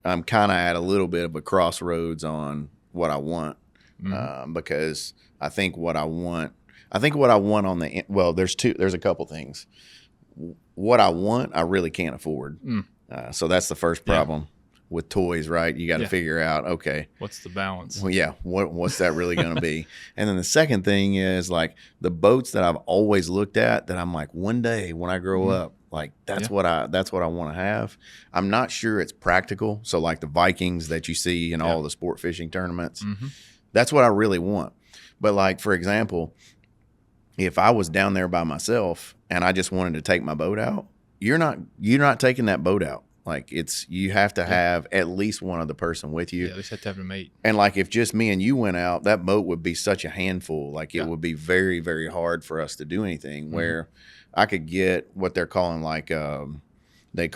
I'm kind of at a little bit of a crossroads on what I want, because I think what I want on there's a couple things. What I want, I really can't afford. So that's the first problem with toys, right? You got to figure out, okay, what's the balance? Well, yeah, what's that really going to be? And then the second thing is like the boats that I've always looked at that I'm like, one day when I grow up, like that's what I want to have. I'm not sure it's practical. So like the Vikings that you see in all the sport fishing tournaments, that's what I really want. But like, for example, if I was down there by myself and I just wanted to take my boat out, you're not taking that boat out. Like you have to have at least one other person with you. Yeah, at least have to have a mate. And like if just me and you went out, that boat would be such a handful. Like it would be very, very hard for us to do anything. Where I could get what they're calling like they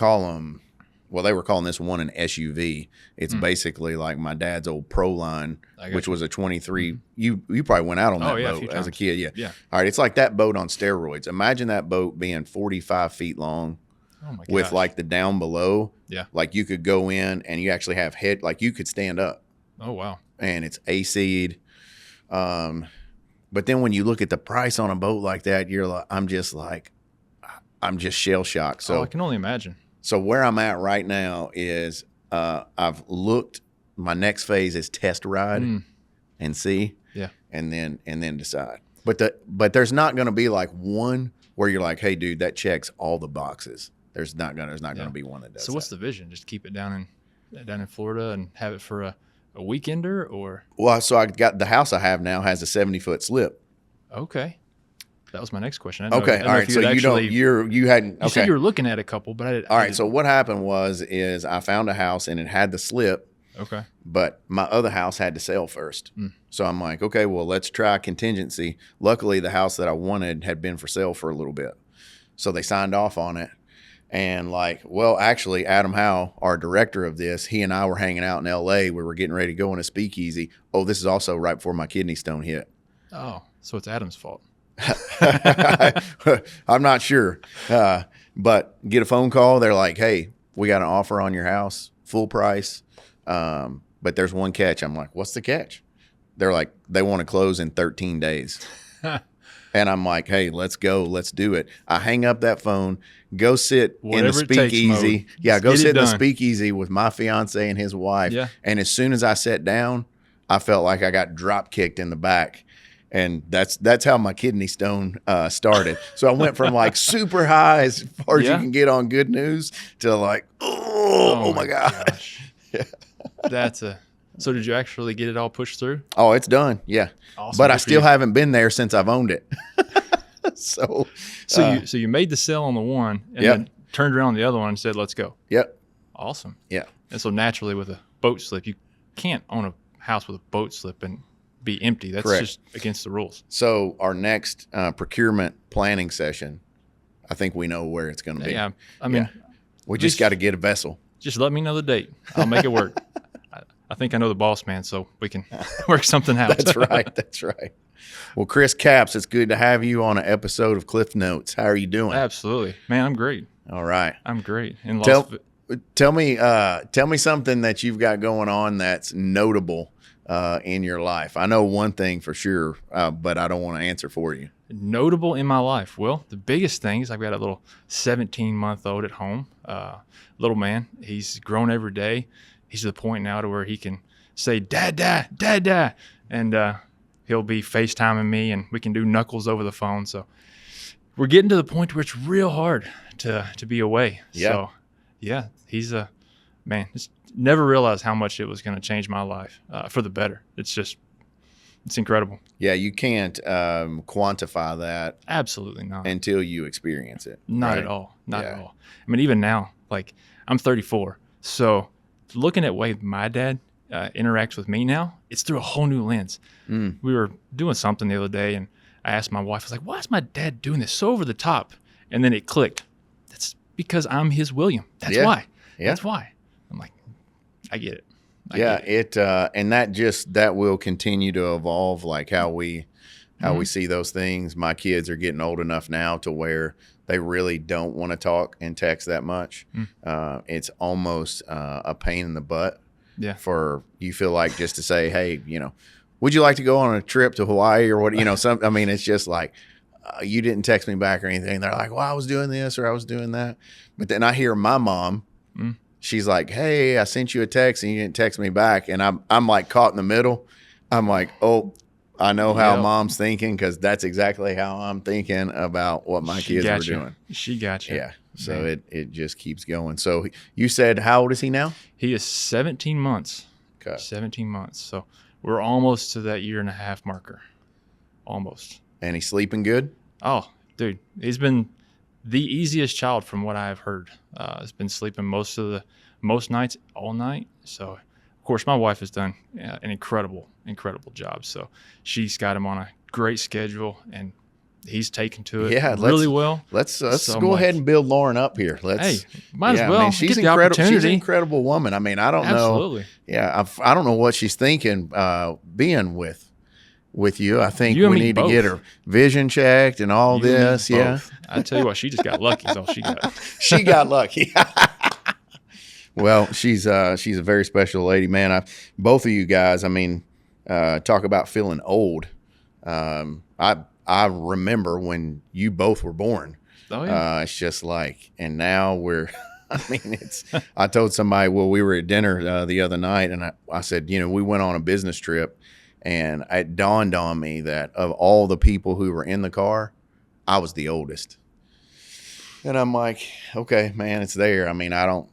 were calling this one an SUV. It's basically like my dad's old Pro line, which was a 23. You probably went out on that boat as a kid. Yeah. All right. It's like that boat on steroids. Imagine that boat being 45 feet long. Oh my gosh. With like the down below. Yeah. Like you could go in and you actually have like you could stand up. Oh, wow. And it's AC'd. But then when you look at the price on a boat like that, I'm just shell shocked. So I can only imagine. So where I'm at right now is I've looked. My next phase is test ride and see, and then decide. But there's not going to be like one where you're like, hey, dude, that checks all the boxes. There's not going to be one that does. So what's the vision? Just keep it down in Florida and have it for a weekender, or? Well, so I got the house I have now has a 70-foot slip. Okay. That was my next question. Okay. All right. So you hadn't. You said you were looking at a couple, but all right. So what happened is I found a house and it had the slip. Okay. But my other house had to sell first. So I'm like, okay, well, let's try contingency. Luckily, the house that I wanted had been for sale for a little bit. So they signed off on it. And like, well, actually, Adam Howe, our director of this, he and I were hanging out in L.A. We were getting ready to go in a speakeasy. Oh, this is also right before my kidney stone hit. Oh, so it's Adam's fault. I'm not sure. But get a phone call. They're like, hey, we got an offer on your house, full price. But there's one catch. I'm like, what's the catch? They're like, they want to close in 13 days. And I'm like, hey, let's go. Let's do it. I hang up that phone, go sit in the speakeasy. Go sit in the speakeasy with my fiance and his wife. Yeah. And as soon as I sat down, I felt like I got drop kicked in the back. And that's how my kidney stone started. So I went from like super high as far as you can get on good news to like, oh my gosh. So did you actually get it all pushed through? Oh, it's done. Yeah. Awesome. But I still haven't been there since I've owned it. So you made the sale on the one and then turned around on the other one and said, let's go. Yep. Awesome. Yeah. And so naturally with a boat slip, you can't own a house with a boat slip and be empty. That's just against the rules. So our next procurement planning session, I think we know where it's going to be. Yeah. I mean, we just got to get a vessel. Just let me know the date. I'll make it work. I think I know the boss man, so we can work something out. That's right. That's right. Well, Chris Capps, it's good to have you on an episode of Cliff Notes. How are you doing? Absolutely. Man, I'm great. All right. I'm great. Tell me something that you've got going on that's notable in your life. I know one thing for sure, but I don't want to answer for you. Notable in my life. Well, the biggest thing is I've got a little 17-month-old at home. Little man. He's grown every day. He's to the point now to where he can say, Dad, Dad, Dad, Dad. And he'll be FaceTiming me and we can do knuckles over the phone. So we're getting to the point where it's real hard to be away. Yeah. So, yeah, he's man, just never realized how much it was going to change my life for the better. It's incredible. Yeah, you can't quantify that. Absolutely not. Until you experience it. Not at all. Not at all. I mean, even now, like I'm 34. So looking at the way my dad interacts with me now, it's through a whole new lens. We were doing something the other day, and I asked my wife, I was like, why is my dad doing this so over the top? And then it clicked. That's because I'm his William. That's why. Yeah. That's why. I'm like, I get it. And that will continue to evolve, like how we see those things. My kids are getting old enough now to where they really don't want to talk and text that much. It's almost a pain in the butt. Yeah. For you feel like just to say, hey, would you like to go on a trip to Hawaii or what? I mean, it's just like you didn't text me back or anything. They're like, well, I was doing this or I was doing that. But then I hear my mom. She's like, hey, I sent you a text and you didn't text me back. And I'm like caught in the middle. I'm like, oh, I know how mom's thinking, because that's exactly how I'm thinking about what my kids were doing. She got you. Yeah. So it just keeps going. So you said, how old is he now? He is 17 months. Okay. 17 months. So we're almost to that 1.5 year marker. Almost. And he's sleeping good? Oh, dude. He's been the easiest child from what I have heard. He's been sleeping most nights, all night. So, of course, my wife has done an incredible job. So she's got him on a great schedule, and he's taken to it really well. Let's go ahead and build Lauren up here. Might as well. She's incredible. She's an incredible woman. I mean, I don't know. Yeah, I don't know what she's thinking being with you. I think we need to get her vision checked and all this. Yeah. I tell you what, she just got lucky is all she got. She got lucky. Well, she's a very special lady, man. Both of you guys, I mean, talk about feeling old. I remember when you both were born. Oh, yeah. It's just like, and now I told somebody, well, we were at dinner the other night, and I said, we went on a business trip, and it dawned on me that of all the people who were in the car, I was the oldest. And I'm like, okay, man, it's there. I mean, I don't,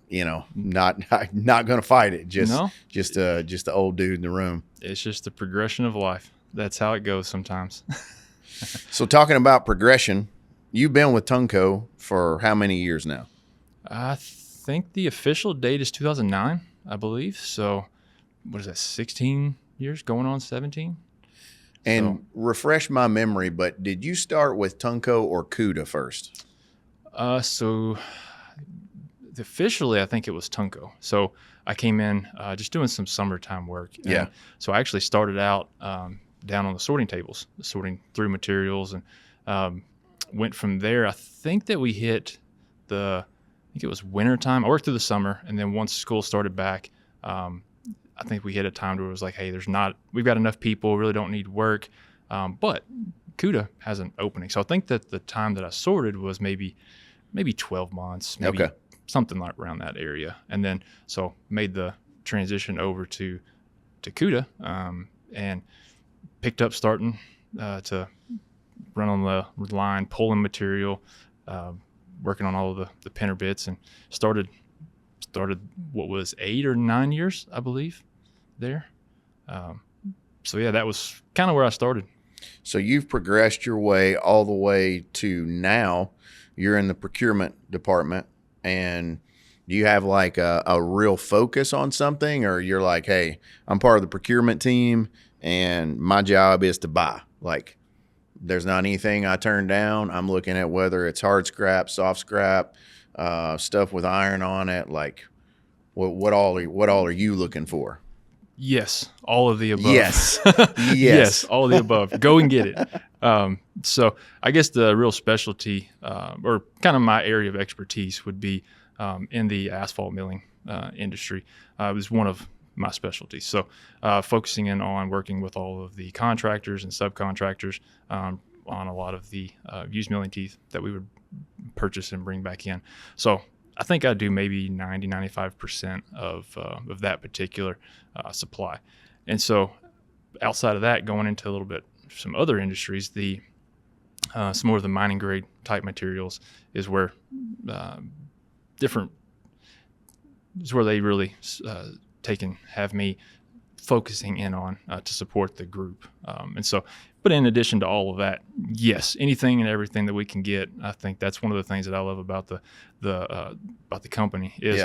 not going to fight it. Just the old dude in the room. It's just the progression of life. That's how it goes sometimes. So talking about progression, you've been with Tungco for how many years now? I think the official date is 2009, I believe. So what is that, 16 years going on 17? And refresh my memory, but did you start with Tungco or Cuda first? So officially, I think it was Tungco. So I came in just doing some summertime work. Yeah. So I actually started out down on the sorting tables, sorting through materials, and went from there. I think that we hit I think it was wintertime. I worked through the summer, and then once school started back, I think we hit a time where it was like, hey, we've got enough people, really don't need work, but Cuda has an opening. So I think that the time that I sorted was maybe 12 months, maybe something like around that area. And then, so made the transition over to Cuda, and picked up starting to run on the line, pulling material, working on all of the pinner bits, and started what was 8 or 9 years, I believe, there. So yeah, that was kind of where I started. So you've progressed your way all the way to now you're in the procurement department. And do you have like a real focus on something, or you're like, hey, I'm part of the procurement team and my job is to buy? Like, there's not anything I turn down. I'm looking at whether it's hard scrap, soft scrap, stuff with iron on it. Like, what all are you looking for? Yes, all of the above. Yes. Yes, all of the above. Go and get it. So I guess the real specialty, or kind of my area of expertise, would be in the asphalt milling industry. It was one of my specialties. So focusing in on working with all of the contractors and subcontractors on a lot of the used milling teeth that we would purchase and bring back in. So I think I do maybe 95% of that particular supply. And so outside of that, going into a little bit some other industries, some more of the mining grade type materials is where they really have me focusing in on to support the group. And so, but in addition to all of that, yes, anything and everything that we can get. I think that's one of the things that I love about the company is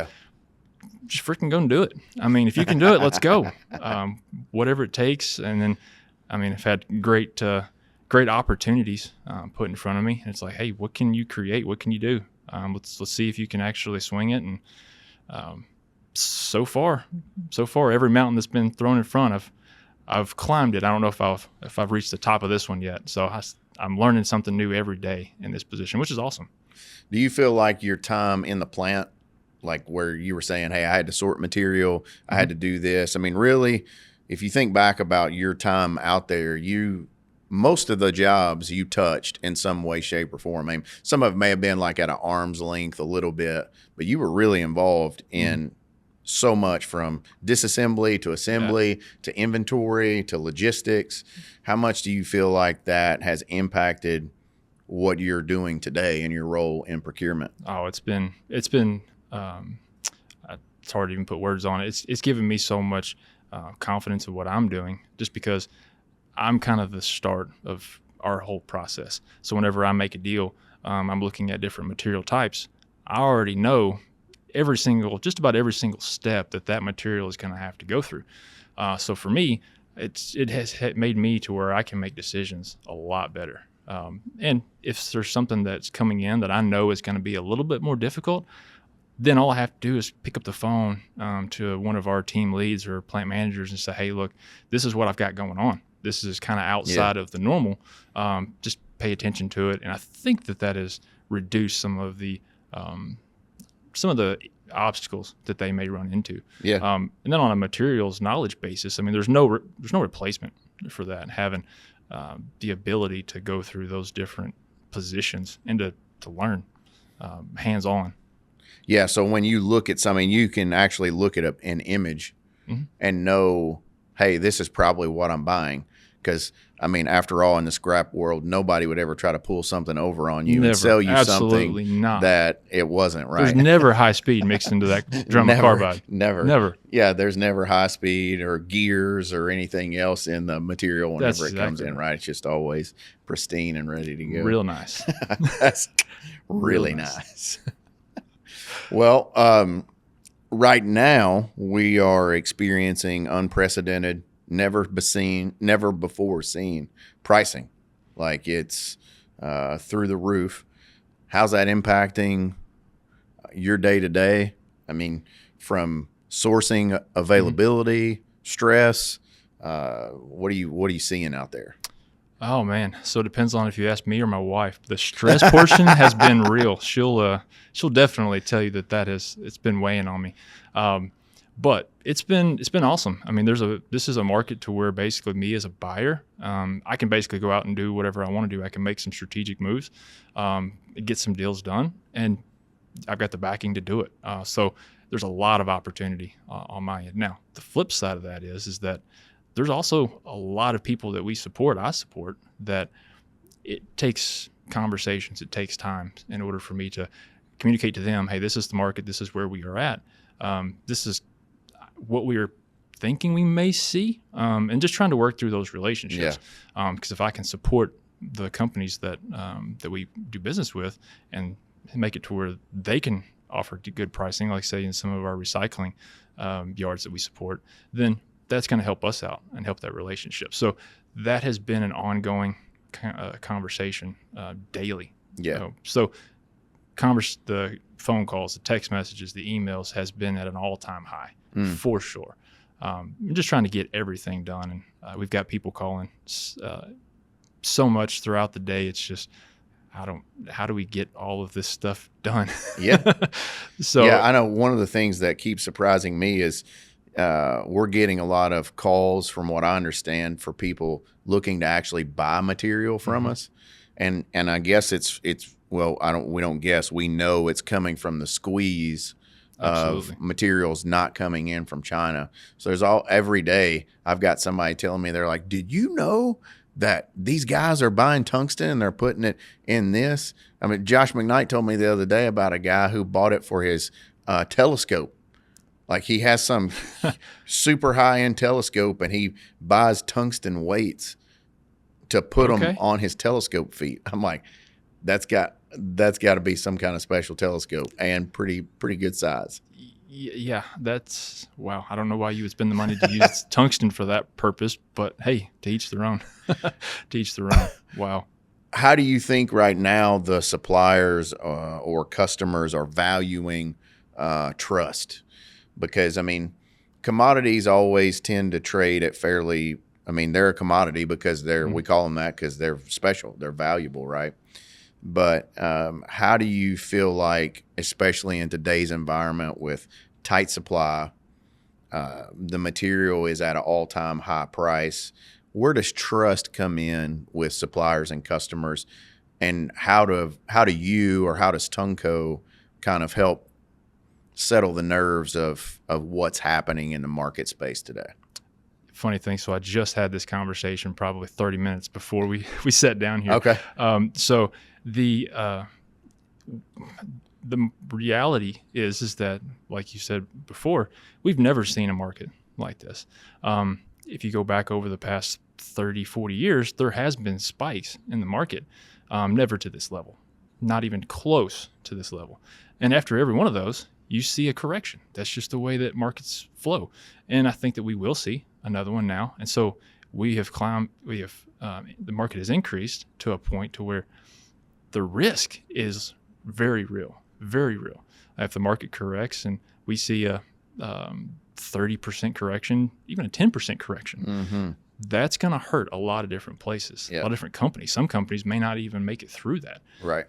just freaking go and do it. I mean, if you can do it, let's go. Whatever it takes. And then, I mean, I've had great opportunities put in front of me. And it's like, hey, what can you create? What can you do? Let's see if you can actually swing it. And so far, every mountain that's been thrown in front, I've climbed it. I don't know if I've reached the top of this one yet. So I'm learning something new every day in this position, which is awesome. Do you feel like your time in the plant, like where you were saying, hey, I had to sort material, I had to do this. I mean, really, if you think back about your time out there, most of the jobs you touched in some way, shape, or form. I mean, some of it may have been like at an arm's length a little bit, but you were really involved in so much, from disassembly to assembly to inventory to logistics. How much do you feel like that has impacted what you're doing today in your role in procurement? Oh, it's been it's hard to even put words on it. It's given me so much confidence in what I'm doing, just because I'm kind of the start of our whole process. So whenever I make a deal, I'm looking at different material types. I already know just about every single step that material is going to have to go through. So for me, it has made me to where I can make decisions a lot better. And if there's something that's coming in that I know is going to be a little bit more difficult, then all I have to do is pick up the phone to one of our team leads or plant managers and say, hey, look, this is what I've got going on. This is kind of outside of the normal. Just pay attention to it. And I think that has reduced some of the obstacles that they may run into. Yeah. And then on a materials knowledge basis, I mean, there's no replacement for that. Having the ability to go through those different positions and to learn hands-on. Yeah. So when you look at something, you can actually look at an image and know, hey, this is probably what I'm buying. Because, I mean, after all, in the scrap world, nobody would ever try to pull something over on you and sell you something that it wasn't right. There's never high speed mixed into that drum of carbide. Never. Yeah, there's never high speed or gears or anything else in the material whenever it comes in, right? It's just always pristine and ready to go. Real nice. That's really nice. Well, right now we are experiencing unprecedented, never before seen pricing. Like, it's through the roof. How's that impacting your day to day? I mean, from sourcing, availability, stress. What are you seeing out there? Oh man, so it depends on if you ask me or my wife. The stress portion has been real. She'll definitely tell you it's been weighing on me. But it's been awesome. I mean, this is a market to where basically me as a buyer, I can basically go out and do whatever I want to do. I can make some strategic moves, get some deals done, and I've got the backing to do it. So there's a lot of opportunity on my end. Now, the flip side of that is that there's also a lot of people that I support, that it takes conversations, it takes time in order for me to communicate to them, hey, this is the market, this is where we are at. This is what we are thinking we may see, and just trying to work through those relationships. Because if I can support the companies that we do business with and make it to where they can offer good pricing, like say in some of our recycling yards that we support, then that's going to help us out and help that relationship. So that has been an ongoing conversation daily. Yeah. So the phone calls, the text messages, the emails has been at an all-time high for sure. I'm just trying to get everything done, and we've got people calling so much throughout the day. It's just how do we get all of this stuff done? Yeah. So yeah, I know one of the things that keeps surprising me is we're getting a lot of calls, from what I understand, for people looking to actually buy material from us, and I guess it's well, we don't guess, we know it's coming from the squeeze of materials not coming in from China. So every day I've got somebody telling me, they're like, did you know that these guys are buying tungsten and they're putting it in this? I mean, Josh McKnight told me the other day about a guy who bought it for his telescope. Like, he has some super high-end telescope, and he buys tungsten weights to put them on his telescope feet. I'm like, that's got to be some kind of special telescope, and pretty good size. Yeah, that's wow. I don't know why you would spend the money to use tungsten for that purpose, but hey, to each their own. To each their own. Wow. How do you think right now the suppliers or customers are valuing trust? Because, I mean, commodities always tend to trade at they're a commodity because we call them that because they're special, they're valuable, right? But how do you feel like, especially in today's environment with tight supply, the material is at an all-time high price, where does trust come in with suppliers and customers, and how do you, or how does Tungco kind of help settle the nerves of what's happening in the market space today? Funny thing, so I just had this conversation probably 30 minutes before we sat down here. Okay. So the reality is that, like you said before, we've never seen a market like this. If you go back over the past 30, 40 years, there has been spikes in the market, never to this level, not even close to this level. And after every one of those, you see a correction. That's just the way that markets flow. And I think that we will see another one now. And so the market has increased to a point to where the risk is very real, very real. If the market corrects and we see a 30% correction, even a 10% correction, that's going to hurt a lot of different places, a lot of different companies. Some companies may not even make it through that. Right.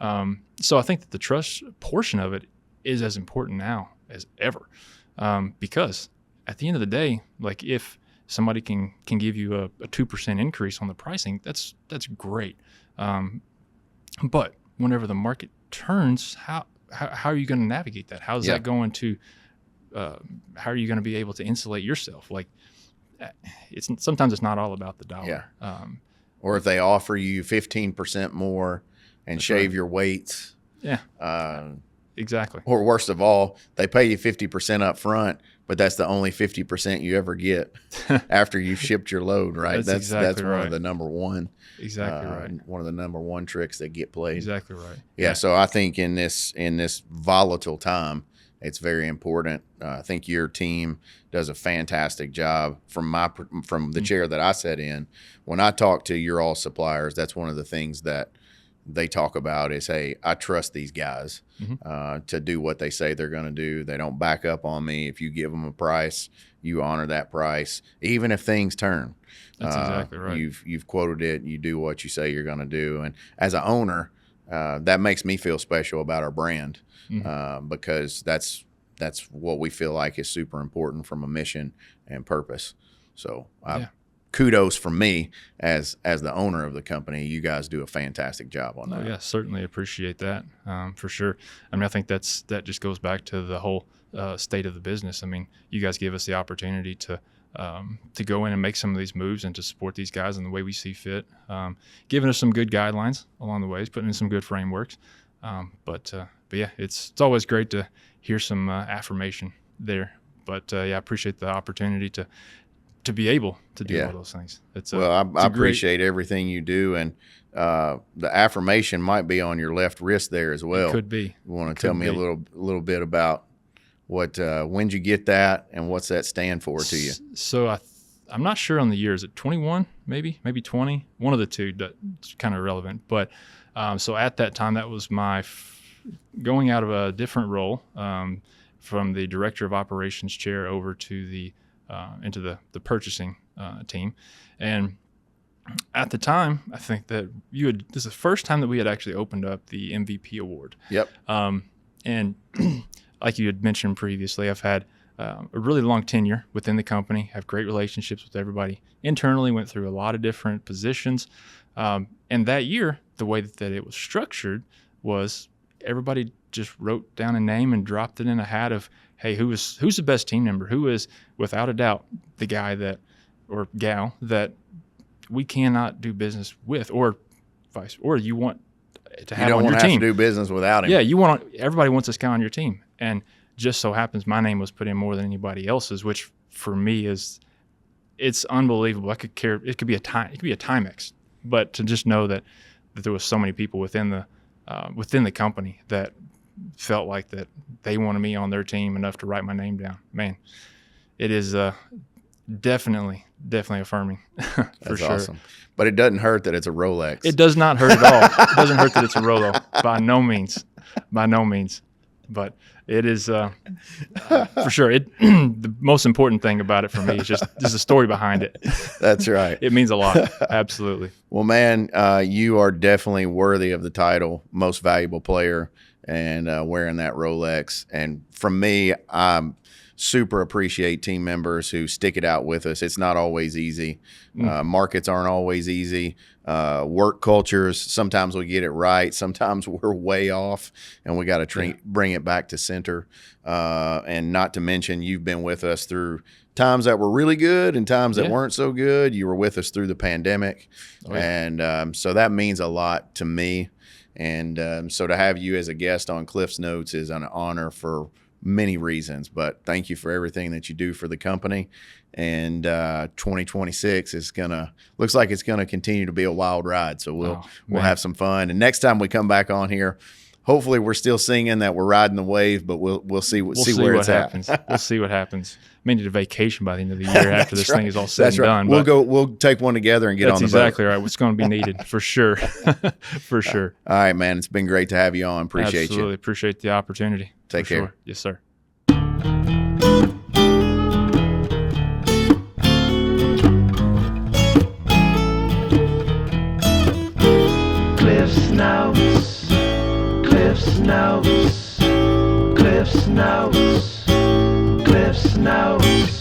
So I think that the trust portion of it is as important now as ever, because at the end of the day, like if somebody can give you a 2% increase on the pricing, that's great. But whenever the market turns, how are you going to navigate that? How's that going to? How are you going to be able to insulate yourself? Like, sometimes it's not all about the dollar. Yeah. Or if they offer you 15% more and shave your weights. Yeah. Exactly. Or worst of all, they pay you 50% up front, but that's the only 50% you ever get after you've shipped your load, right? That's one of the number one. Exactly right. One of the number one tricks that get played. Exactly right. Yeah. So I think in this volatile time, it's very important. I think your team does a fantastic job from the chair that I sat in. When I talk to your all suppliers, that's one of the things that they talk about is, hey, I trust these guys to do what they say they're going to do. They don't back up on me. If you give them a price, you honor that price, even if things turn. That's exactly right. You've quoted it. You do what you say you're going to do. And as an owner, that makes me feel special about our brand, because that's what we feel like is super important from a mission and purpose. So kudos from me as the owner of the company. You guys do a fantastic job on that. Oh, yeah, certainly appreciate that, for sure. I mean, I think that just goes back to the whole state of the business. I mean, you guys give us the opportunity to go in and make some of these moves and to support these guys in the way we see fit, giving us some good guidelines along the ways, putting in some good frameworks. But yeah, it's always great to hear some affirmation there. But I appreciate the opportunity to be able to do all those things. I appreciate everything you do, and the affirmation might be on your left wrist there as well. It could be. You want to tell me a little bit about what when'd you get that, and what's that stand for to you? So I'm not sure on the year. Is it 21? Maybe 20. One of the two. That's kind of irrelevant. But so at that time, that was my going out of a different role, from the director of operations chair over to the into the purchasing team. And at the time, I think that this is the first time that we had actually opened up the MVP award. Yep. And like you had mentioned previously, I've had a really long tenure within the company, have great relationships with everybody internally, went through a lot of different positions. And that year, the way that it was structured was everybody just wrote down a name and dropped it in a hat of, hey, who's the best team member? Who is, without a doubt, the guy or gal that we cannot do business with, or you want to have on your team. You don't want to have to do business without him. Yeah, everybody wants this guy on your team. And just so happens my name was put in more than anybody else's, which for me it's unbelievable. It could be a Timex, but to just know that there was so many people within the company that felt like that they wanted me on their team enough to write my name down. Man, it is definitely affirming. That's sure. Awesome. But it doesn't hurt that it's a Rolex. It does not hurt at all. It doesn't hurt that it's a Rolo. By no means. but it is for sure. The most important thing about it for me is just the story behind it. That's right. It means a lot. Absolutely. Well, man, you are definitely worthy of the title, most valuable player, and wearing that Rolex. And from me, I'm super appreciate team members who stick it out with us. It's not always easy. Markets aren't always easy. Work cultures, sometimes we get it right. Sometimes we're way off, and we got to bring it back to center. And not to mention, you've been with us through times that were really good and times that weren't so good. You were with us through the pandemic. And so that means a lot to me. And so to have you as a guest on Cliff's Notes is an honor for many reasons, but thank you for everything that you do for the company. And 2026 is looks like it's gonna continue to be a wild ride. So we'll have some fun. And next time we come back on here, hopefully we're still singing that we're riding the wave, but we'll see where it's happens. We'll see what happens. I may need a vacation by the end of the year after this thing is all said and done. We'll take one together and get on the boat. That's exactly right. What's going to be needed for sure. For sure. All right, man. It's been great to have you on. Appreciate you. Absolutely. Appreciate the opportunity. Take care. Sure. Yes, sir. Cliff's Notes, Cliff's Notes, Cliff's Notes, Cliff's Notes.